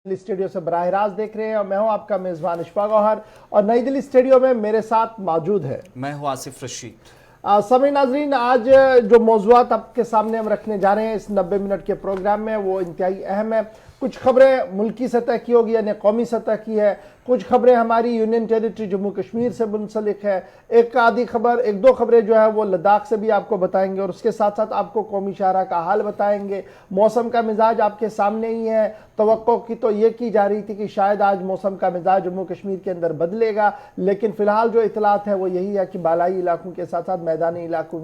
Delhi studio से बराह रास्त देख रहे हैं और मैं हूं आपका मेजबान इशफाक गौहर और नई दिल्ली स्टूडियो में मेरे साथ मौजूद है मैं हूं आसिफ रशीद। सभी नाजरीन, आज जो मौजूआत आपके सामने हम रखने जा रहे हैं इस 90 मिनट के प्रोग्राम में वो इंतहाई अहम है। कुछ खबरें मुल्की सतह की होगी यानी कौमी सतह की है, कुछ खबरें हमारी यूनियन टेरिटरी जम्मू कश्मीर से मुंसलिक है, एक दो खबरें जो है वो लद्दाख से भी आपको बताएंगे और उसके साथ साथ आपको कौमी शाहरा का हाल बताएंगे। मौसम का मिजाज आपके सामने ही है। तवक्को की तो ये की जा रही थी कि शायद आज मौसम का मिजाज जम्मू कश्मीर के अंदर बदलेगा, लेकिन फिलहाल जो इतलात है वो यही है कि बालाई इलाकों के साथ साथ मैदानी इलाकों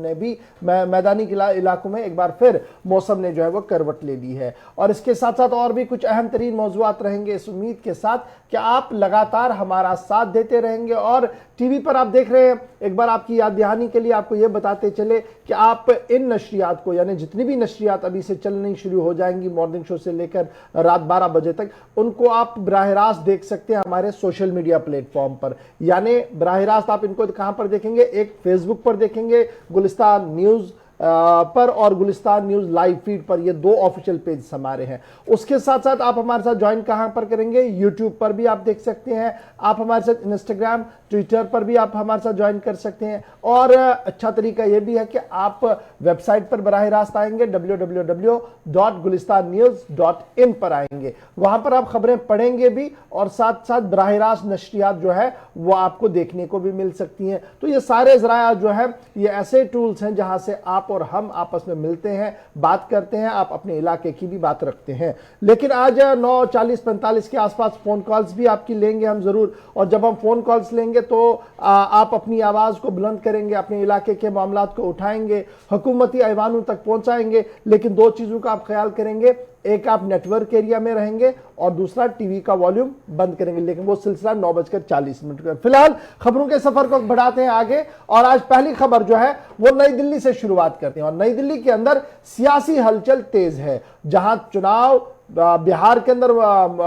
में एक बार फिर मौसम ने जो है वो करवट ले ली है। और इसके साथ साथ और भी कुछ अहम तरीन मौजूआत रहेंगे इस उम्मीद के साथ कि आप लगातार हमारा साथ देते रहेंगे। और टीवी पर आप देख रहे हैं, एक बार आपकी याद दहानी के लिए आपको यह बताते चले कि आप इन नशरियात को यानी जितनी भी नशरियात अभी से चलनी शुरू हो जाएंगी मॉर्निंग शो से लेकर रात 12 बजे तक, उनको आप बराह रास्त देख सकते हैं हमारे सोशल मीडिया प्लेटफॉर्म पर। यानी बराह रास्त आप इनको कहां पर देखेंगे? एक फेसबुक पर देखेंगे गुलिस्तान न्यूज पर और गुलिस्तान न्यूज लाइव फीड पर, ये दो ऑफिशियल पेज हमारे हैं। उसके साथ साथ आप हमारे साथ ज्वाइन कहां पर करेंगे? यूट्यूब पर भी आप देख सकते हैं, आप हमारे साथ इंस्टाग्राम ट्विटर पर भी आप हमारे साथ ज्वाइन कर सकते हैं। और अच्छा तरीका यह भी है कि आप वेबसाइट पर बराह रास्त आएंगे www.gulistannews.in पर आएंगे, वहां पर आप खबरें पढ़ेंगे भी और साथ साथ बराह रास्त नशरियात जो है वो आपको देखने को भी मिल सकती हैं। तो ये सारे जराया जो है ये ऐसे टूल्स हैं जहां से आप और हम आपस में मिलते हैं, बात करते हैं, आप अपने इलाके की भी बात रखते हैं। लेकिन आज 9:40-45 के आसपास फोन कॉल्स भी आपकी लेंगे हम जरूर, और जब हम फोन कॉल्स लेंगे तो आप अपनी आवाज को बुलंद करेंगे, अपने इलाके के मामलात को उठाएंगे, हुकूमती ऐवानों तक पहुंचाएंगे। लेकिन दो चीजों का आप ख्याल करेंगे, एक आप नेटवर्क एरिया में रहेंगे और दूसरा टीवी का वॉल्यूम बंद करेंगे। लेकिन वो सिलसिला 9:40 का। फिलहाल खबरों के सफर को बढ़ाते हैं आगे और आज पहली खबर जो है वो नई दिल्ली से शुरुआत करते हैं। और नई दिल्ली के अंदर सियासी हलचल तेज है, जहां चुनाव बिहार के अंदर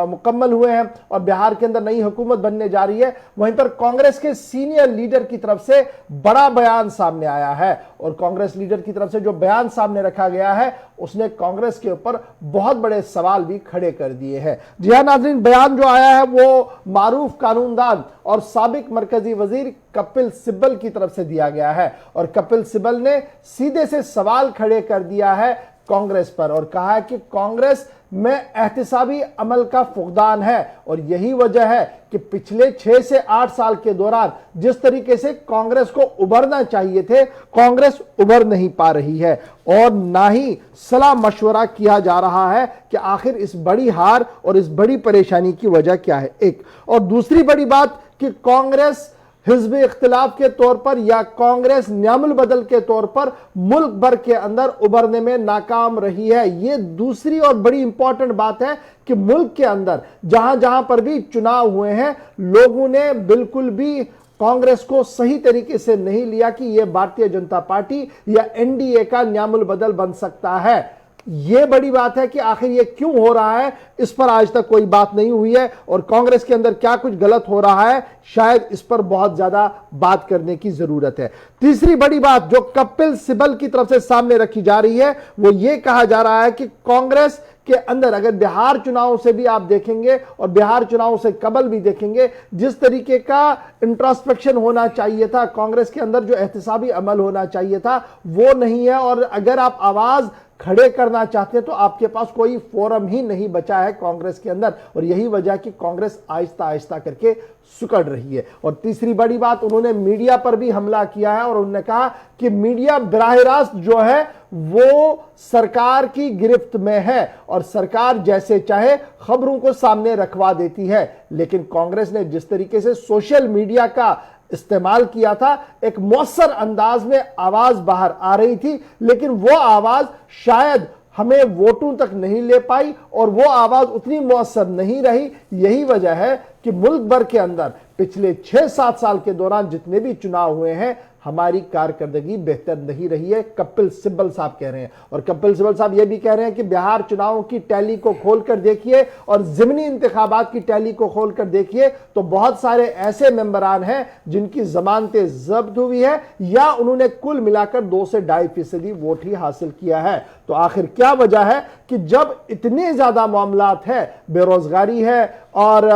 मुकम्मल हुए हैं और बिहार के अंदर नई हुकूमत बनने जा रही है। वहीं पर कांग्रेस के सीनियर लीडर की तरफ से बड़ा बयान सामने आया है और कांग्रेस लीडर की तरफ से जो बयान सामने रखा गया है उसने कांग्रेस के ऊपर बहुत बड़े सवाल भी खड़े कर दिए हैं। जी हां नाज़रीन, बयान जो आया है वो मारूफ कानूनदान और साबिक मरकजी वजीर कपिल सिब्बल की तरफ से दिया गया है और कपिल सिब्बल ने सीधे से सवाल खड़े कर दिया है कांग्रेस पर और कहा है कि कांग्रेस में एहतिसाबी अमल का फुकदान है और यही वजह है कि पिछले 6 से 8 साल के दौरान जिस तरीके से कांग्रेस को उभरना चाहिए थे, कांग्रेस उभर नहीं पा रही है और ना ही सलाह मशवरा किया जा रहा है कि आखिर इस बड़ी हार और इस बड़ी परेशानी की वजह क्या है। एक और दूसरी बड़ी बात कि कांग्रेस हिज़्ब इख्तिलाफ के तौर पर या कांग्रेस न्यामुल बदल के तौर पर मुल्क भर के अंदर उभरने में नाकाम रही है। यह दूसरी और बड़ी इंपॉर्टेंट बात है कि मुल्क के अंदर जहां जहां पर भी चुनाव हुए हैं लोगों ने बिल्कुल भी कांग्रेस को सही तरीके से नहीं लिया कि यह भारतीय जनता पार्टी या एनडीए का न्यामुल बदल बन सकता है। यह बड़ी बात है कि आखिर यह क्यों हो रहा है, इस पर आज तक कोई बात नहीं हुई है और कांग्रेस के अंदर क्या कुछ गलत हो रहा है, शायद इस पर बहुत ज्यादा बात करने की जरूरत है। तीसरी बड़ी बात जो कपिल सिब्बल की तरफ से सामने रखी जा रही है वो यह कहा जा रहा है कि कांग्रेस के अंदर अगर बिहार चुनाव से भी आप देखेंगे और बिहार चुनाव से कबल भी देखेंगे, जिस तरीके का इंट्रोस्पेक्शन होना चाहिए था, कांग्रेस के अंदर जो एहतिसाबी अमल होना चाहिए था वो नहीं है। और अगर आप आवाज खड़े करना चाहते हैं तो आपके पास कोई फोरम ही नहीं बचा है कांग्रेस के अंदर और यही वजह कि कांग्रेस आहिस्ता आहिस्ता करके सुकड़ रही है। और तीसरी बड़ी बात, उन्होंने मीडिया पर भी हमला किया है और उन्होंने कहा कि मीडिया बराह रास्त जो है वो सरकार की गिरफ्त में है और सरकार जैसे चाहे खबरों को सामने रखवा देती है। लेकिन कांग्रेस ने जिस तरीके से सोशल मीडिया का इस्तेमाल किया था, एक मौसर अंदाज में आवाज बाहर आ रही थी, लेकिन वो आवाज शायद हमें वोटों तक नहीं ले पाई और वो आवाज उतनी मौसर नहीं रही। यही वजह है कि मुल्क भर के अंदर पिछले 6-7 साल के दौरान जितने भी चुनाव हुए हैं हमारी कारकर्दगी बेहतर नहीं रही है, कपिल सिब्बल साहब कह रहे हैं। और कपिल सिब्बल साहब यह भी कह रहे हैं कि बिहार चुनावों की टैली को खोलकर देखिए और ज़िमनी इंतखाबात की टैली को खोलकर देखिए तो बहुत सारे ऐसे मेंबरान हैं जिनकी जमानतें जब्त हुई है या उन्होंने कुल मिलाकर 2 से 2.5% वोट ही हासिल किया है। तो आखिर क्या वजह है कि जब इतने ज्यादा मामलात है, बेरोजगारी है और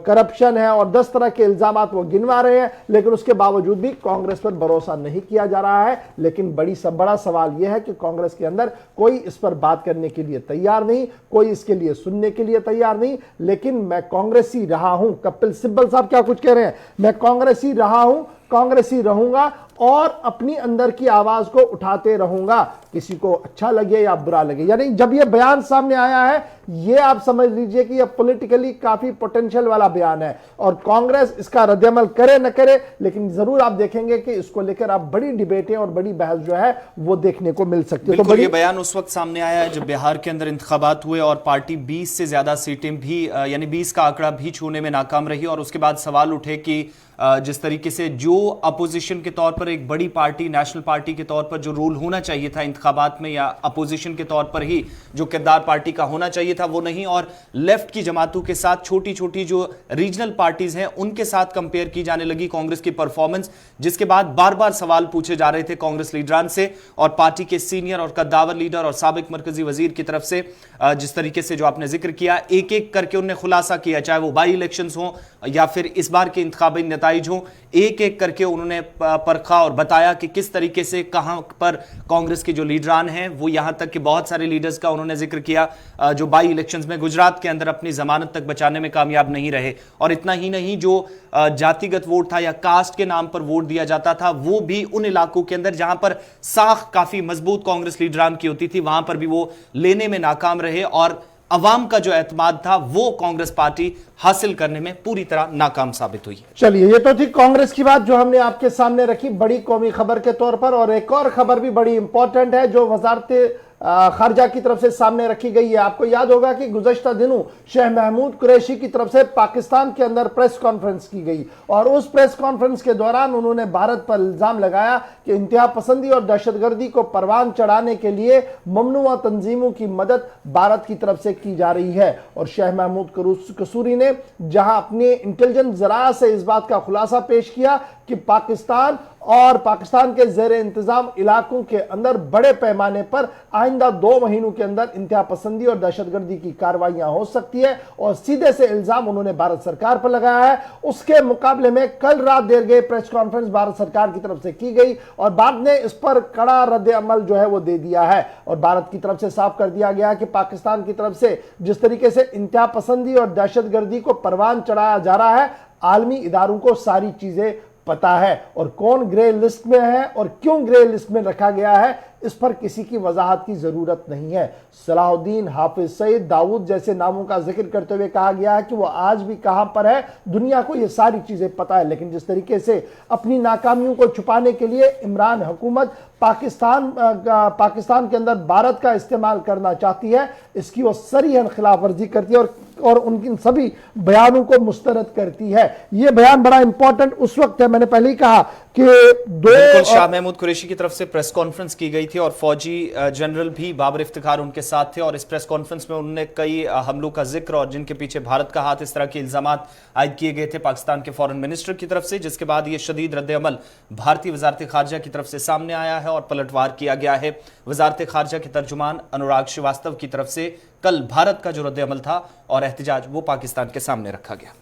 करप्शन है और 10 तरह के इल्जामात वो गिनवा रहे हैं, लेकिन उसके बावजूद भी कांग्रेस पर भरोसा नहीं किया जा रहा है। लेकिन बड़ा सवाल यह है कि कांग्रेस के अंदर कोई इस पर बात करने के लिए तैयार नहीं, कोई इसके लिए सुनने के लिए तैयार नहीं। लेकिन मैं कांग्रेसी रहा हूं, कपिल सिब्बल साहब क्या कुछ कह रहे हैं, मैं कांग्रेसी रहा हूं, कांग्रेसी रहूंगा और अपनी अंदर की आवाज को उठाते रहूंगा, किसी को अच्छा लगे या बुरा लगे। यानी जब यह बयान सामने आया है, यह आप समझ लीजिए कि यह पॉलिटिकली काफी पोटेंशियल वाला बयान है और कांग्रेस इसका रद्दअमल करे न करे, लेकिन जरूर आप देखेंगे कि इसको लेकर आप बड़ी डिबेटें और बड़ी बहस जो है वो देखने को मिल सकती है। तो बड़ी बयान उस वक्त सामने आया है जब बिहार के अंदर इंतखाबात हुए और पार्टी 20 से ज्यादा सीटें भी यानी 20 का आंकड़ा भी छूने में नाकाम रही और उसके बाद सवाल उठे कि जिस तरीके से जो अपोजिशन के तौर पर एक बड़ी पार्टी, नेशनल पार्टी के तौर पर जो रोल होना चाहिए था इंतखाबात में या अपोजिशन के तौर पर ही जो किरदार पार्टी का होना चाहिए था वो नहीं, और लेफ्ट की जमातों के साथ छोटी छोटी जो रीजनल पार्टीज हैं उनके साथ कंपेयर की जाने लगी कांग्रेस की परफॉर्मेंस, जिसके बाद बार बार सवाल पूछे जा रहे थे कांग्रेस लीडरान से और पार्टी के सीनियर और कद्दावर लीडर और साबिक मरकजी वजीर की तरफ से। जिस तरीके से जो आपने जिक्र किया, एक एक करके उन्होंने खुलासा किया, चाहे वो बाई इलेक्शंस हो या फिर इस बार के इंतखाबी नताइज हो, एक एक करके उन्होंने परखा और बताया कि किस तरीके से कहां पर कांग्रेस के जो लीडरान हैं वो, यहां तक कि बहुत सारे लीडर्स का उन्होंने जिक्र किया जो बाई इलेक्शंस में गुजरात के अंदर अपनी जमानत तक बचाने में कामयाब नहीं रहे। और इतना ही नहीं, जो जातिगत वोट था या कास्ट के नाम पर वोट दिया जाता था वो भी उन इलाकों के अंदर जहां पर साख काफी मजबूत कांग्रेस लीडरान की होती थी वहां पर भी वो लेने में नाकाम रहे और अवाम का जो एतमाद था वो कांग्रेस पार्टी हासिल करने में पूरी तरह नाकाम साबित हुई है। चलिए, ये तो थी कांग्रेस की बात जो हमने आपके सामने रखी बड़ी कौमी खबर के तौर पर। और एक और खबर भी बड़ी इंपॉर्टेंट है जो वजारत खारजा की तरफ से सामने रखी गई है। आपको याद होगा कि गुज़श्ता दिनों शेख महमूद कुरैशी की तरफ से पाकिस्तान के अंदर प्रेस कॉन्फ्रेंस की गई और उस प्रेस कॉन्फ्रेंस के दौरान उन्होंने भारत पर इल्जाम लगाया कि इंतहा पसंदी और दहशतगर्दी को परवान चढ़ाने के लिए ममनुआ तंजीमों की मदद भारत की तरफ से की जा रही है। और शेख महमूद कसूरी ने जहां अपने इंटेलिजेंस जराया से इस बात का खुलासा पेश किया कि पाकिस्तान और पाकिस्तान के ज़ेर इंतजाम इलाकों के अंदर बड़े पैमाने पर आइंदा 2 महीनों के अंदर इंतहा पसंदी और दहशतगर्दी की कार्रवाइयां हो सकती है और सीधे से इल्जाम उन्होंने भारत सरकार पर लगाया है। उसके मुकाबले में कल रात देर गए प्रेस कॉन्फ्रेंस भारत सरकार की तरफ से की गई और भारत ने इस पर कड़ा रद्द अमल जो है वो दे दिया है और भारत की तरफ से साफ कर दिया गया कि पाकिस्तान की तरफ से जिस तरीके से इंतहा पसंदी और दहशतगर्दी को परवान चढ़ाया जा रहा है, आलमी इदारों को सारी चीजें पता है और कौन ग्रे लिस्ट में है और क्यों ग्रे लिस्ट में रखा गया है इस पर किसी की वजाहत की जरूरत नहीं है। सलाहुद्दीन, हाफिज सईद, दाऊद जैसे नामों का जिक्र करते हुए कहा गया है कि वो आज भी कहां पर है, दुनिया को ये सारी चीजें पता है। लेकिन जिस तरीके से अपनी नाकामियों को छुपाने के लिए इमरान हुकूमत पाकिस्तान के अंदर भारत का इस्तेमाल करना चाहती है, इसकी वो सरीहन खिलाफ वर्जी करती है और उनकी सभी बयानों को मुस्तरद करती है। ये बयान बड़ा इंपॉर्टेंट उस वक्त है, मैंने पहले ही कहा कि शाह महमूद कुरैशी की तरफ से प्रेस कॉन्फ्रेंस की गई थी और फौजी जनरल भी बाबर इफ्तिखार उनके साथ थे और इस प्रेस कॉन्फ्रेंस में उन्होंने कई हमलों का जिक्र और जिनके पीछे भारत का हाथ, इस तरह के इल्जामात आयद किए गए थे पाकिस्तान के फॉरेन मिनिस्टर की तरफ से, जिसके बाद ये शदीद रद्द-ए-अमल भारतीय वजारत खारजा की तरफ से सामने आया है और पलटवार किया गया है। वजारत खारजा के तर्जुमान अनुराग श्रीवास्तव की तरफ से कल भारत का जो रद्द-ए-अमल था और एहतजाज वो पाकिस्तान के सामने रखा गया।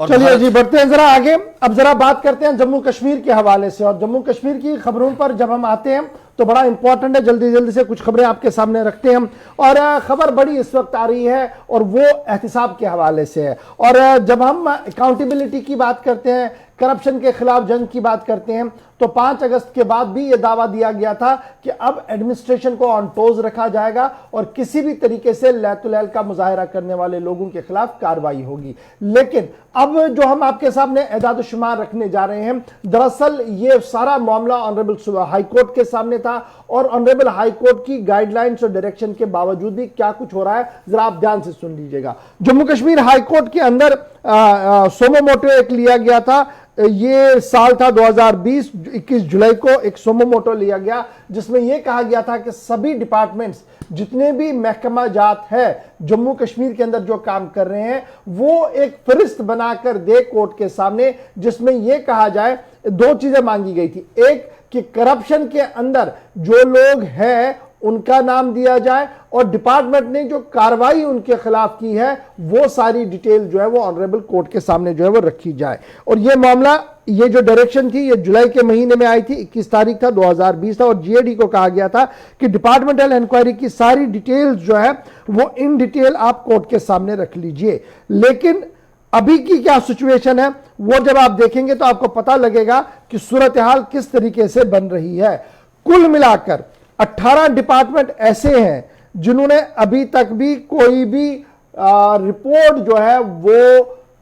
चलिए जी, बढ़ते हैं जरा आगे। अब जरा बात करते हैं जम्मू कश्मीर के हवाले से और जम्मू कश्मीर की खबरों पर जब हम आते हैं तो बड़ा इंपॉर्टेंट है, जल्दी जल्दी से कुछ खबरें आपके सामने रखते हैं और खबर बड़ी इस वक्त आ रही है और वो एहतिसाब के हवाले से है। और जब हम अकाउंटेबिलिटी की बात करते हैं करप्शन के खिलाफ जंग की बात करते हैं तो 5 अगस्त के बाद भी यह दावा दिया गया था कि अब एडमिनिस्ट्रेशन को ऑन टोज रखा जाएगा और किसी भी तरीके से लैतुलैल का मुजाहरा करने वाले लोगों के खिलाफ कार्रवाई होगी। लेकिन अब जो हम आपके सामने एदाद शुमार रखने जा रहे हैं, दरअसल ये सारा मामला ऑनरेबल हाई कोर्ट के सामने था और ऑनरेबल हाई कोर्ट की गाइडलाइंस और डायरेक्शन के बावजूद भी क्या कुछ हो रहा है जरा आप ध्यान से सुन लीजिएगा। जम्मू कश्मीर हाई कोर्ट के अंदर सोमो मोटो एक लिया गया था। ये साल था 2020, 21 जुलाई को एक सोमो मोटो लिया गया जिसमें यह कहा गया था कि सभी डिपार्टमेंट्स जितने भी महकमा जात है जम्मू कश्मीर के अंदर जो काम कर रहे हैं वो एक फरिस्त बनाकर दे कोर्ट के सामने, जिसमें यह कहा जाए 2 चीजें मांगी गई थी। एक कि करप्शन के अंदर जो लोग हैं उनका नाम दिया जाए और डिपार्टमेंट ने जो कार्रवाई उनके खिलाफ की है वो सारी डिटेल जो है वो ऑनरेबल कोर्ट के सामने जो है वो रखी जाए। और ये मामला, ये जो डायरेक्शन थी ये जुलाई के महीने में आई थी, 21 तारीख था 2020 था और जीएडी को कहा गया था कि डिपार्टमेंटल इंक्वायरी की सारी डिटेल्स जो है वो इन डिटेल आप कोर्ट के सामने रख लीजिए। लेकिन अभी की क्या सिचुएशन है वो जब आप देखेंगे तो आपको पता लगेगा कि सूरत हाल किस तरीके से बन रही है। कुल मिलाकर 18 डिपार्टमेंट ऐसे हैं जिन्होंने अभी तक भी कोई भी रिपोर्ट जो है वो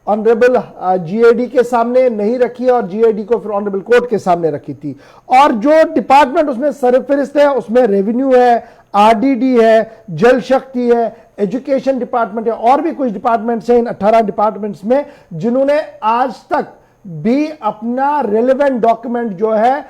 ऑनरेबल जीएडी के सामने नहीं रखी और जीएडी को फिर ऑनरेबल कोर्ट के सामने रखी थी। और जो डिपार्टमेंट उसमें सरफहरिस्त है उसमें रेवेन्यू है, आरडीडी है, जल शक्ति है, एजुकेशन डिपार्टमेंट है और भी कुछ डिपार्टमेंट्स हैं इन 18 डिपार्टमेंट्स में जिन्होंने आज तक भी अपना रेलेवेंट डॉक्यूमेंट जो है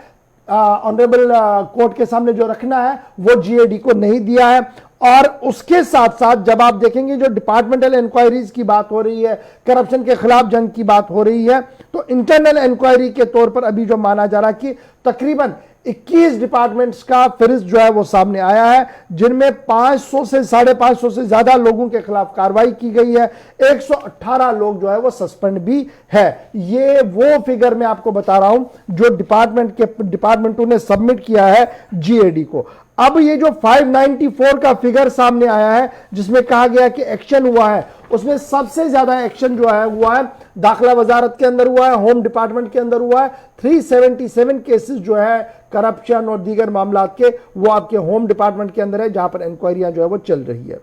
ऑनरेबल कोर्ट के सामने जो रखना है वो जीएडी को नहीं दिया है। और उसके साथ साथ जब आप देखेंगे जो डिपार्टमेंटल इंक्वायरीज की बात हो रही है, करप्शन के खिलाफ जंग की बात हो रही है, तो इंटरनल इंक्वायरी के तौर पर अभी जो माना जा रहा है कि तकरीबन 21 डिपार्टमेंट्स का फहरिस्त जो है वो सामने आया है जिनमें 500 से 550 से ज्यादा लोगों के खिलाफ कार्रवाई की गई है। 118 लोग जो है वो सस्पेंड भी है। ये वो फिगर मैं आपको बता रहा हूं जो डिपार्टमेंटों ने सबमिट किया है जीएडी को। अब ये जो 594 का फिगर सामने आया है जिसमें कहा गया कि एक्शन हुआ है, उसमें सबसे ज्यादा एक्शन जो है हुआ है दाखिला वजारत के अंदर हुआ है, होम डिपार्टमेंट के अंदर हुआ है। 377 केसेस जो है करप्शन और दीगर मामलात के वो आपके होम डिपार्टमेंट के अंदर है जहां पर इंक्वायरियां जो है वो चल रही है।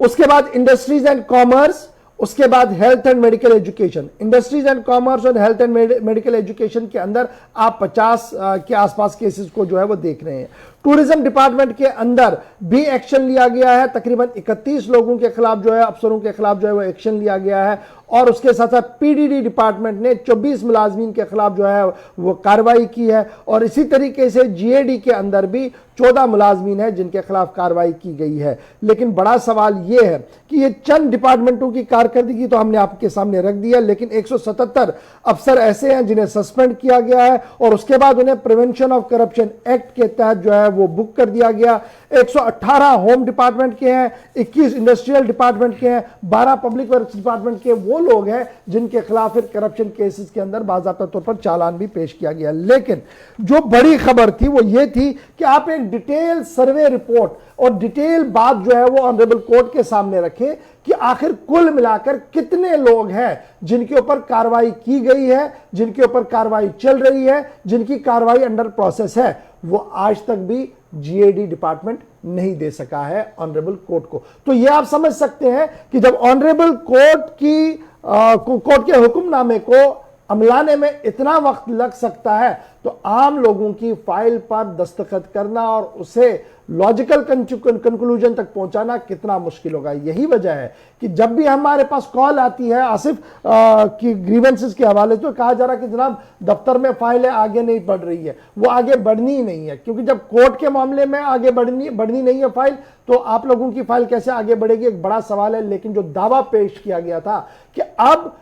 उसके बाद इंडस्ट्रीज एंड कॉमर्स, उसके बाद health and medical education. Industries and commerce और हेल्थ एंड मेडिकल एजुकेशन के अंदर आप 50 के आसपास केसेस को जो है वो देख रहे हैं। टूरिज्म डिपार्टमेंट के अंदर भी एक्शन लिया गया है, तकरीबन 31 लोगों के खिलाफ जो है, अफसरों के खिलाफ जो है वो एक्शन लिया गया है। और उसके साथ साथ पीडीडी डिपार्टमेंट ने 24 मुलाजमीन के खिलाफ जो है वो कार्रवाई की है। और इसी तरीके से जीएडी के अंदर भी 14 मुलाजमीन है जिनके खिलाफ कार्रवाई की गई है। लेकिन बड़ा सवाल यह है कि ये चंद डिपार्टमेंटों की कारकर्दगी तो हमने आपके सामने रख दिया, लेकिन 177 अफसर ऐसे हैं जिन्हें सस्पेंड किया गया है और उसके बाद उन्हें प्रिवेंशन ऑफ करप्शन एक्ट के तहत जो है वो बुक कर दिया गया। 118 होम डिपार्टमेंट के हैं, 21 इंडस्ट्रियल डिपार्टमेंट के हैं, 12 पब्लिक वर्क्स डिपार्टमेंट के वो लोग हैं जिनके खिलाफ फिर करप्शन केसेस के अंदर बाज़ाब्ता तौर पर चालान भी पेश किया गया। लेकिन जो बड़ी खबर थी वो ये थी कि आप एक डिटेल सर्वे रिपोर्ट और डिटेल बात जो है वो ऑनरेबल कोर्ट के सामने रखें कि आखिर कुल मिलाकर कितने लोग हैं जिनके ऊपर कार्रवाई की गई है, जिनके ऊपर कार्रवाई चल रही है, जिनकी कार्रवाई अंडर प्रोसेस है। वो आज तक भी जीएडी डिपार्टमेंट नहीं दे सका है ऑनरेबल कोर्ट को। तो यह आप समझ सकते हैं कि जब ऑनरेबल कोर्ट के हुक्मनामे को अमलाने में इतना वक्त लग सकता है तो आम लोगों की फाइल पर दस्तखत करना और उसे लॉजिकल कंक्लूजन तक पहुंचाना कितना मुश्किल होगा। यही वजह है कि जब भी हमारे पास कॉल आती है आसिफ की ग्रीवेंसेस के हवाले से, तो कहा जा रहा है कि जनाब दफ्तर में फाइलें आगे नहीं बढ़ रही है। वो आगे बढ़नी ही नहीं है, क्योंकि जब कोर्ट के मामले में आगे बढ़नी नहीं है फाइल, तो आप लोगों की फाइल कैसे आगे बढ़ेगी, एक बड़ा सवाल है। लेकिन जो दावा पेश किया गया था कि अब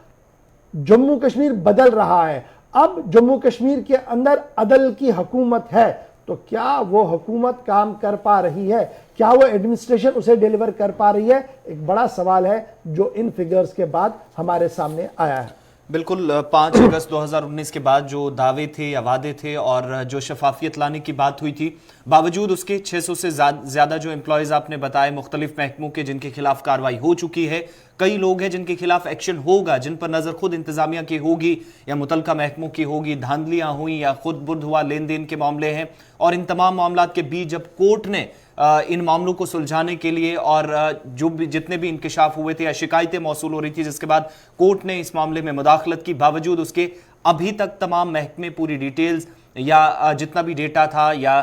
जम्मू कश्मीर बदल रहा है, अब जम्मू कश्मीर के अंदर अदल की हुकूमत है, तो क्या वो हुकूमत काम कर पा रही है, क्या वो एडमिनिस्ट्रेशन उसे डिलीवर कर पा रही है, एक बड़ा सवाल है जो इन फिगर्स के बाद हमारे सामने आया है। बिल्कुल 5 अगस्त 2019 के बाद जो दावे थे या वादे थे और जो शफाफियत लाने की बात हुई थी, बावजूद उसके 600 से ज़्यादा जो एम्प्लॉयज़ आपने बताए मुख्तलिफ महकमों के, जिनके खिलाफ कार्रवाई हो चुकी है। कई लोग हैं जिनके खिलाफ एक्शन होगा, जिन पर नज़र खुद इंतजामिया की होगी या मुतलका महकमों की होगी। धांधलियाँ हुई या खुद बुर्द हुआ लेन देन के मामले हैं, और इन तमाम मामलों के बीच जब कोर्ट ने इन मामलों को सुलझाने के लिए और जो भी जितने भी इंकशाफ हुए थे या शिकायतें मौसूल हो रही थी, जिसके बाद कोर्ट ने इस मामले में मुदाखलत की, बावजूद उसके अभी तक तमाम महकमे पूरी डिटेल्स या जितना भी डेटा था या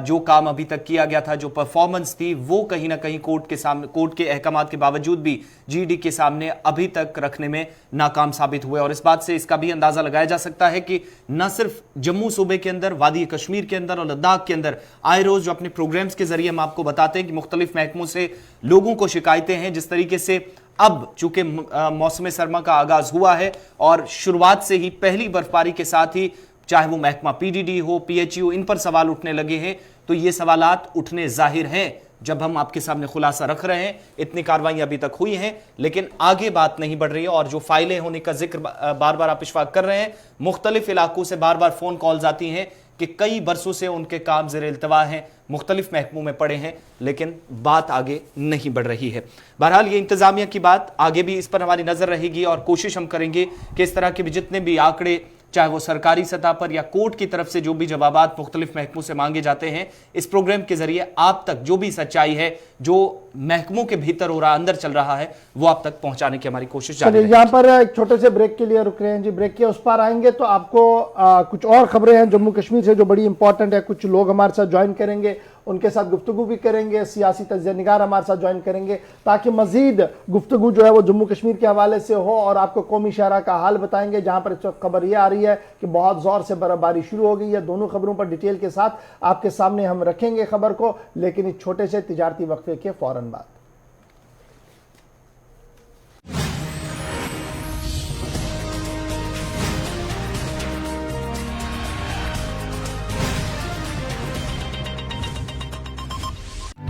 जो काम अभी तक किया गया था, जो परफॉर्मेंस थी, वो कहीं ना कहीं कोर्ट के सामने, कोर्ट के अहकामात के बावजूद भी जीडी के सामने अभी तक रखने में नाकाम साबित हुए। और इस बात से इसका भी अंदाजा लगाया जा सकता है कि न सिर्फ जम्मू सूबे के अंदर, वादी कश्मीर के अंदर और लद्दाख के अंदर आए रोज जो अपने प्रोग्राम्स के जरिए हम आपको बताते हैं कि मुख्तलिफ महकमों से लोगों को शिकायतें हैं। जिस तरीके से अब चूंकि मौसम सरमा का आगाज हुआ है और शुरुआत से ही पहली बर्फबारी के साथ ही चाहे वो महकमा पीडीडी हो, पीएचयू, इन पर सवाल उठने लगे हैं, तो ये सवालात उठने जाहिर हैं जब हम आपके सामने खुलासा रख रहे हैं। इतनी कार्रवाई अभी तक हुई हैं, लेकिन आगे बात नहीं बढ़ रही है। और जो फाइलें होने का जिक्र बार बार आप इशफाक कर रहे हैं, मुख्तलिफ इलाकों से बार बार फोन कॉल्स आती हैं कि कई बरसों से उनके काम ज़ेर इल्तवा हैं, मुख्तलिफ महकमों में पड़े हैं, लेकिन बात आगे नहीं बढ़ रही है। बहरहाल ये इंतजामिया की बात, आगे भी इस पर हमारी नजर रहेगी और कोशिश हम करेंगे कि इस तरह के भी जितने भी आंकड़े, चाहे वो सरकारी सतह पर या कोर्ट की तरफ से जो भी जवाबात मुख्तलिफ महकमों से मांगे जाते हैं, इस प्रोग्राम के जरिए आप तक जो भी सच्चाई है, जो महकमों के भीतर हो रहा, अंदर चल रहा है, वो आप तक पहुंचाने की हमारी कोशिश जारी रहेगी। यहाँ पर एक छोटे से ब्रेक के लिए रुक रहे हैं जी, ब्रेक के उस पार आएंगे तो आपको कुछ और खबरें हैं जम्मू कश्मीर से जो बड़ी इंपॉर्टेंट है। कुछ लोग हमारे साथ ज्वाइन करेंगे, उनके साथ गुफ्तगू भी करेंगे, सियासी तज्ज़िया-निगार हमारे साथ ज्वाइन करेंगे, ताकि मजीद गुफ्तगू जो है वो जम्मू कश्मीर के हवाले से हो और आपको कौमी शहरा का हाल बताएंगे। जहां पर इस वक्त खबर ये आ रही है कि बहुत जोर से बर्फबारी शुरू हो गई है। दोनों खबरों पर डिटेल के साथ आपके सामने हम रखेंगे खबर को, लेकिन इस छोटे से तिजारती वक्फे के फौरन बाद।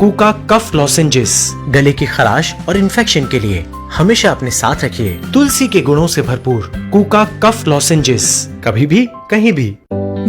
कूका कफ लॉजेंजेस गले की खराश और इन्फेक्शन के लिए हमेशा अपने साथ रखिए। तुलसी के गुणों से भरपूर कूका कफ लॉजेंजेस, कभी भी कहीं भी।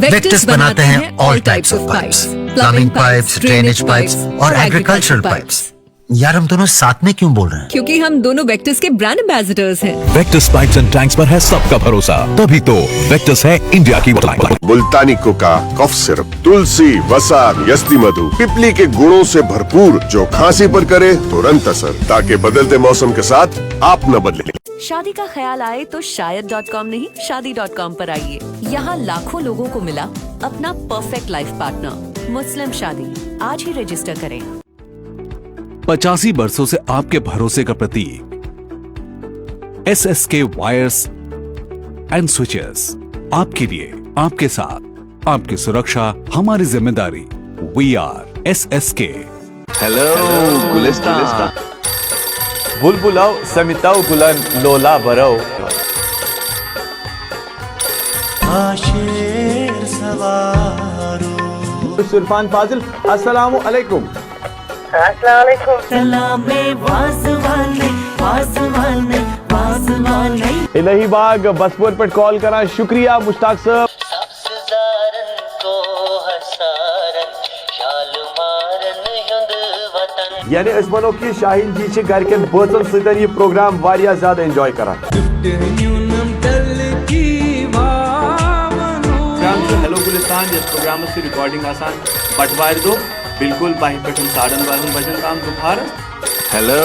वेक्टस बनाते हैं all types of pipes, plumbing pipes, drainage pipes और एग्रीकल्चरल पाइप्स। यार हम दोनों साथ में क्यों बोल रहे हैं? क्योंकि हम दोनों वेक्टस के ब्रांड एम्बेसडर्स हैं। वेक्टस पाइप्स एंड टैंक्स पर है सबका भरोसा, तभी तो वेक्टस है इंडिया की मुल्तानी कोका कफ सिरप, तुलसी, वसा, यस्ती मधु, पिपली के गुणों से भरपूर, जो खांसी पर करे तुरंत असर, ताकि बदलते मौसम के साथ आप न बदलें। शादी का ख्याल आए तो शायद.com नहीं, शादी.com पर आइए। यहाँ लाखों लोगों को मिला अपना परफेक्ट लाइफ पार्टनर। मुस्लिम शादी, आज ही रजिस्टर करें। 85 बरसों से आपके भरोसे का प्रतीक SSK वायर्स एंड स्विचेस, आपके लिए, आपके साथ, आपकी सुरक्षा हमारी जिम्मेदारी। We are SSK। Hello Gulistan, बुलबुलाओ समिताओ गुलन लोला बरो। सुरफान फाजिल, अस्सलामु अलैकुम। इलाही बाग बसपुर पर कॉल करा, शुक्रिया मुश्ताक साहब। यानी अस वनो कि शाहीन जी छ घर के बोचन सतन ये प्रोग्राम वारिया ज्यादा एंजॉय करा। हेलो गुलिस्तान, जिस प्रोग्राम से रिकॉर्डिंग आसान बटवार दो बिल्कुल बाही पटन 12:30 बजन काम दोपहर। हेलो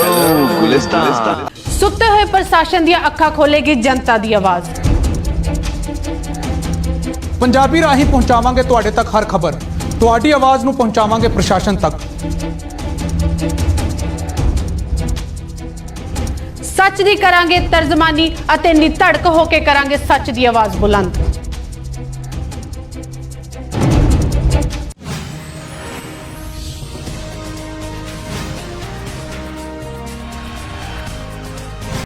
गुलिस्तान, सुते हुए प्रशासन दी अखा खोलेगी जनता दी आवाज। पंजाबी राही पहुंचावांगे तुहाडे तक हर खबर, तुहाडी आवाज नूं पहुंचावांगे प्रशासन तक। सच दी करांगे तर्जमानी अते निधड़क होके करांगे सच दी आवाज बुलंद।